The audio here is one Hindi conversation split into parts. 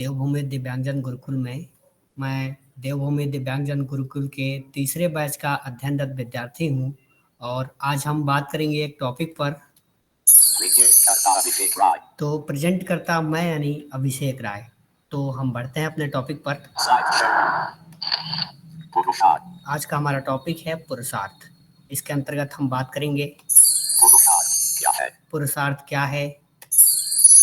देवभूमि दिव्यांगजन गुरुकुल में मैं देवभूमि दिव्यांगजन गुरुकुल के तीसरे बैच का अध्ययनरत विद्यार्थी हूँ और आज हम बात करेंगे एक टॉपिक पर। तो प्रेजेंट करता मैं यानी अभिषेक राय। तो हम बढ़ते हैं अपने टॉपिक पर। आज का हमारा टॉपिक है पुरुषार्थ। इसके अंतर्गत हम बात करेंगे पुरुषार्थ क्या है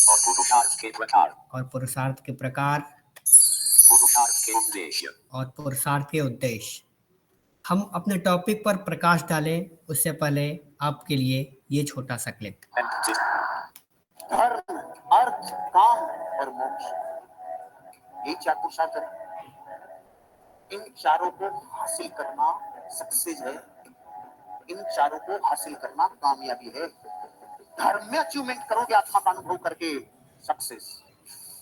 और पुरुषार्थ के प्रकार, और पुरुषार्थ के प्रकार पुरुषार्थ के उद्देश्य। और पुरुषार्थ के उद्देश्य। हम अपने टॉपिक पर प्रकाश डालें उससे पहले आपके लिए ये छोटा सा क्लिप। धर्म, अर्थ, काम और मोक्ष, ये चार पुरुषार्थ हैं। इन चारों को हासिल करना सक्सेस है। इन चारों को हासिल करना कामयाबी है। धर्म में अचीवमेंट करोगे, आत्मा का अनुभव करके, सक्सेस।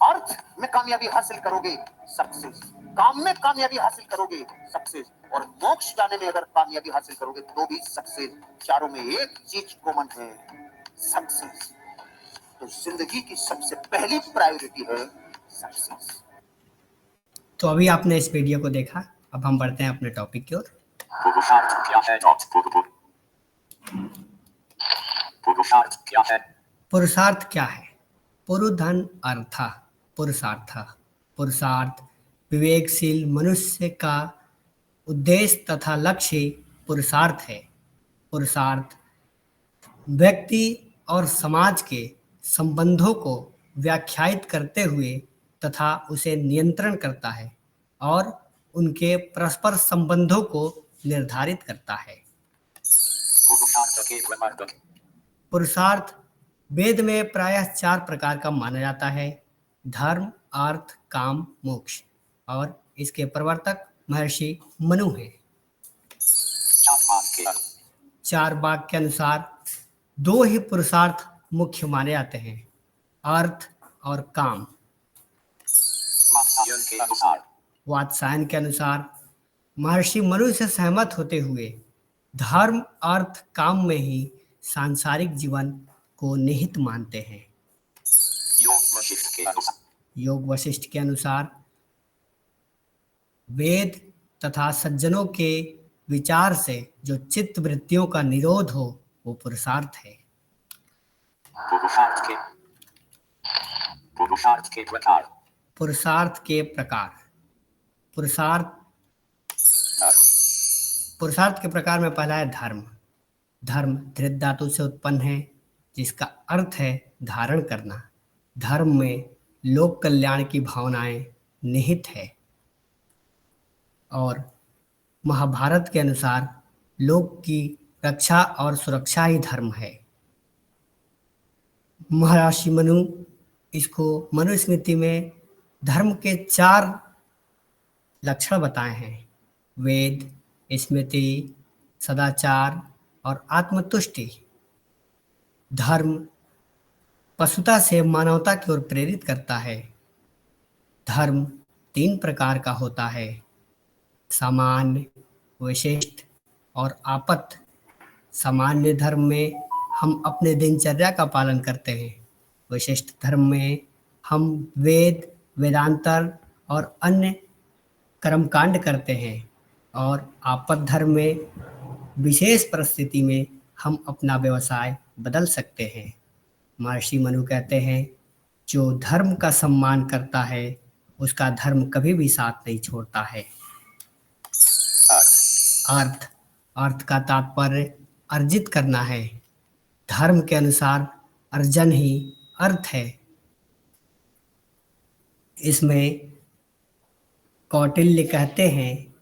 अर्थ में कामयाबी हासिल करोगे, सक्सेस। काम में कामयाबी हासिल करोगे, सक्सेस। और मोक्ष जाने में अगर कामयाबी हासिल करोगे तो भी सक्सेस। चारों में एक चीज कॉमन है, सक्सेस। तो जिंदगी की सबसे पहली प्रायोरिटी है सक्सेस। तो अभी आपने इस वीडियो को देखा, अब हम बढ़ते हैं अपने टॉपिक की ओर। पुरुषार्थ क्या है? पुरुषार्थ क्या है? पुरुषार्थ क्या है? पुरुधन अर्थ पुरुषार्थ। पुरुषार्थ विवेकशील मनुष्य का उद्देश्य तथा लक्ष्य पुरुषार्थ है। पुरुषार्थ व्यक्ति और समाज के संबंधों को व्याख्यायित करते हुए तथा उसे नियंत्रण करता है और उनके परस्पर संबंधों को निर्धारित करता है। पुरुषार्थ के प्रवर्तक। पुरुषार्थ वेद में प्रायः 4 प्रकार का माना जाता है: धर्म, अर्थ, काम, मोक्ष। और इसके प्रवर्तक महर्षि मनु हैं। 4 वाक्य के अनुसार 2 ही पुरुषार्थ मुख्य माने जाते हैं: अर्थ और काम। वात्सायन के अनुसार महर्षि मनु से सहमत होते हुए धर्म, अर्थ, काम में ही सांसारिक जीवन को निहित मानते हैं। योग वशिष्ठ के अनुसार वेद तथा सज्जनों के विचार से जो चित्त वृत्तियों का निरोध हो वो पुरुषार्थ है। पुरुषार्थ के प्रकार। पुरुषार्थ के प्रकार। पुरुषार्थ के प्रकार में पहला है धर्म। धर्म धृत धातु से उत्पन्न है जिसका अर्थ है धारण करना। धर्म में लोक कल्याण की भावनाएं निहित है और महाभारत के अनुसार लोक की रक्षा और सुरक्षा ही धर्म है। महर्षि मनु इसको मनुस्मृति में धर्म के 4 लक्षण बताए हैं: वेद, स्मृति, सदाचार और आत्मतुष्टि। धर्म पशुता से मानवता की ओर प्रेरित करता है। धर्म 3 प्रकार का होता है: सामान्य, विशिष्ट और आपत्त। सामान्य धर्म में हम अपने दिनचर्या का पालन करते हैं। विशिष्ट धर्म में हम वेद, वेदांतर और अन्य कर्मकांड करते हैं। और आपत्त धर्म में विशेष परिस्थिति में हम अपना व्यवसाय बदल सकते हैं। महर्षि मनु कहते हैं, जो धर्म का सम्मान करता है उसका धर्म कभी भी साथ नहीं छोड़ता है। अर्थ का तात्पर्य अर्जित करना है। धर्म के अनुसार अर्जन ही अर्थ है। इसमें कौटिल्य कहते हैं,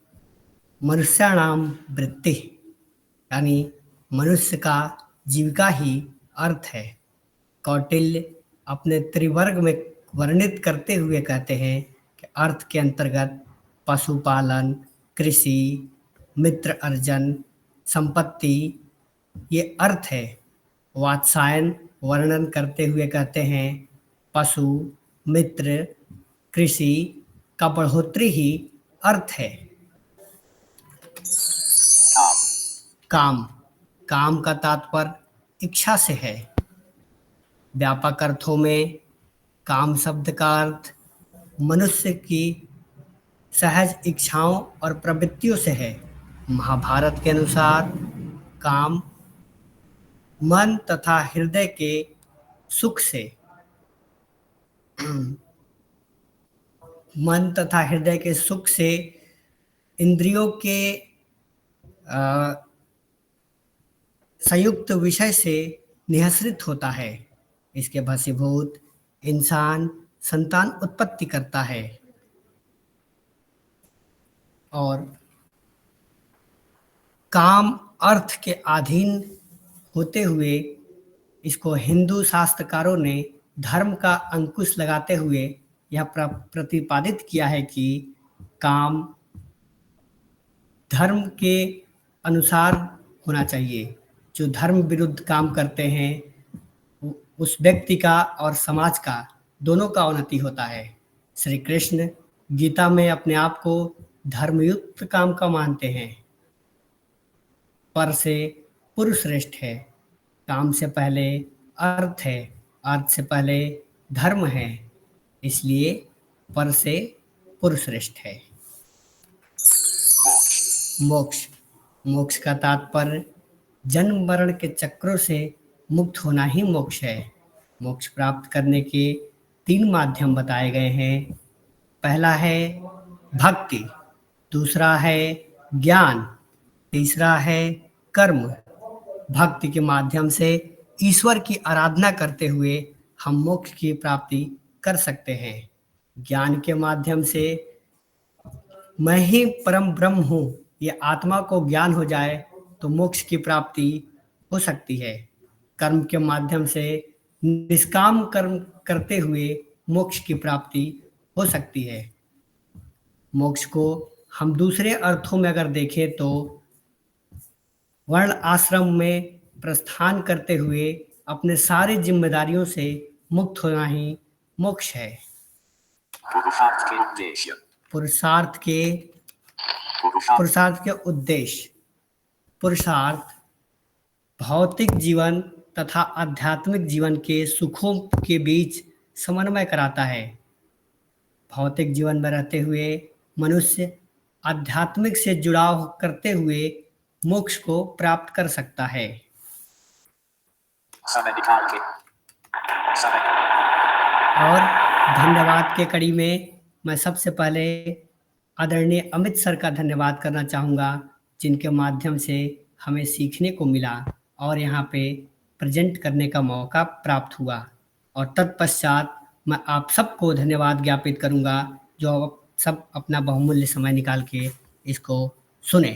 मनुष्याणाम वृत्ति, यानी मनुष्य का जीविका ही अर्थ है। कौटिल्य अपने त्रिवर्ग में वर्णित करते हुए कहते हैं कि अर्थ के अंतर्गत पशुपालन, कृषि, मित्र अर्जन, संपत्ति ये अर्थ है। वात्सायन वर्णन करते हुए कहते हैं, पशु, मित्र, कृषि का बढ़ोतरी ही अर्थ है। काम का तात्पर्य इच्छा से है। व्यापक अर्थों में काम शब्द का अर्थ मनुष्य की सहज इच्छाओं और प्रवृत्तियों से है। महाभारत के अनुसार काम मन तथा हृदय के सुख से मन तथा हृदय के सुख से इंद्रियों के संयुक्त विषय से निःसृत होता है। इसके भस्मीभूत इंसान संतान उत्पत्ति करता है और काम अर्थ के अधीन होते हुए इसको हिंदू शास्त्रकारों ने धर्म का अंकुश लगाते हुए यह प्रतिपादित किया है कि काम धर्म के अनुसार होना चाहिए। जो धर्म विरुद्ध काम करते हैं उस व्यक्ति का और समाज का दोनों का उन्नति होता है। श्री कृष्ण गीता में अपने आप को धर्मयुक्त काम का मानते हैं। पर से पुरुष श्रेष्ठ है, काम से पहले अर्थ है, अर्थ से पहले धर्म है, इसलिए पर से पुरुष श्रेष्ठ है। मोक्ष मोक्ष का तात्पर्य जन्म मरण के चक्रों से मुक्त होना ही मोक्ष है। मोक्ष प्राप्त करने के 3 माध्यम बताए गए हैं। पहला है भक्ति, दूसरा है ज्ञान, तीसरा है कर्म। भक्ति के माध्यम से ईश्वर की आराधना करते हुए हम मोक्ष की प्राप्ति कर सकते हैं। ज्ञान के माध्यम से मैं ही परम ब्रह्म हूँ ये आत्मा को ज्ञान हो जाए तो मोक्ष की प्राप्ति हो सकती है। कर्म के माध्यम से निष्काम कर्म करते हुए मोक्ष की प्राप्ति हो सकती है। मोक्ष को हम दूसरे अर्थों में अगर देखें तो वर्ण आश्रम में प्रस्थान करते हुए अपने सारी जिम्मेदारियों से मुक्त होना ही मोक्ष है। पुरुषार्थ के उद्देश्य। पुरुषार्थ भौतिक जीवन तथा आध्यात्मिक जीवन के सुखों के बीच समन्वय कराता है। भौतिक जीवन में रहते हुए मनुष्य आध्यात्मिक से जुड़ाव करते हुए मोक्ष को प्राप्त कर सकता है। और धन्यवाद के कड़ी में मैं सबसे पहले आदरणीय अमित सर का धन्यवाद करना चाहूँगा, जिनके माध्यम से हमें सीखने को मिला और यहाँ पे प्रेजेंट करने का मौका प्राप्त हुआ। और तत्पश्चात मैं आप सबको धन्यवाद ज्ञापित करूँगा जो सब अपना बहुमूल्य समय निकाल के इसको सुने।